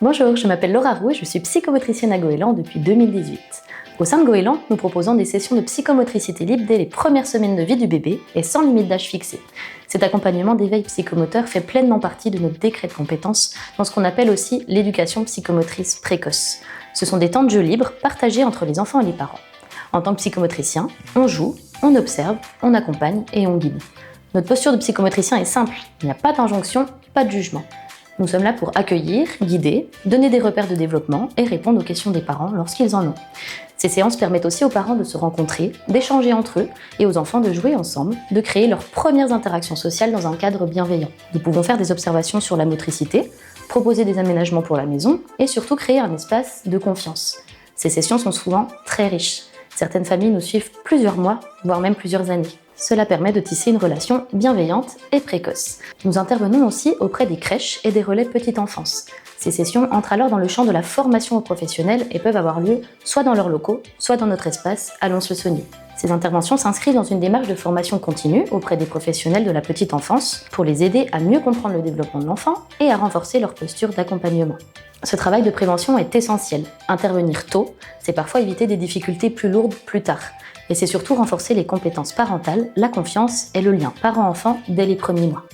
Bonjour, je m'appelle Laura Roux et je suis psychomotricienne à Goéland depuis 2018. Au sein de Goéland, nous proposons des sessions de psychomotricité libre dès les premières semaines de vie du bébé et sans limite d'âge fixée. Cet accompagnement d'éveil psychomoteur fait pleinement partie de notre décret de compétences dans ce qu'on appelle aussi l'éducation psychomotrice précoce. Ce sont des temps de jeu libres partagés entre les enfants et les parents. En tant que psychomotricien, on joue, on observe, on accompagne et on guide. Notre posture de psychomotricien est simple, il n'y a pas d'injonction, pas de jugement. Nous sommes là pour accueillir, guider, donner des repères de développement et répondre aux questions des parents lorsqu'ils en ont. Ces séances permettent aussi aux parents de se rencontrer, d'échanger entre eux et aux enfants de jouer ensemble, de créer leurs premières interactions sociales dans un cadre bienveillant. Nous pouvons faire des observations sur la motricité, proposer des aménagements pour la maison et surtout créer un espace de confiance. Ces sessions sont souvent très riches. Certaines familles nous suivent plusieurs mois, voire même plusieurs années. Cela permet de tisser une relation bienveillante et précoce. Nous intervenons aussi auprès des crèches et des relais de petite enfance. Ces sessions entrent alors dans le champ de la formation aux professionnels et peuvent avoir lieu soit dans leurs locaux, soit dans notre espace à Lons-le-Saunier. Ces interventions s'inscrivent dans une démarche de formation continue auprès des professionnels de la petite enfance pour les aider à mieux comprendre le développement de l'enfant et à renforcer leur posture d'accompagnement. Ce travail de prévention est essentiel. Intervenir tôt, c'est parfois éviter des difficultés plus lourdes plus tard. Et c'est surtout renforcer les compétences parentales, la confiance et le lien parent-enfant dès les premiers mois.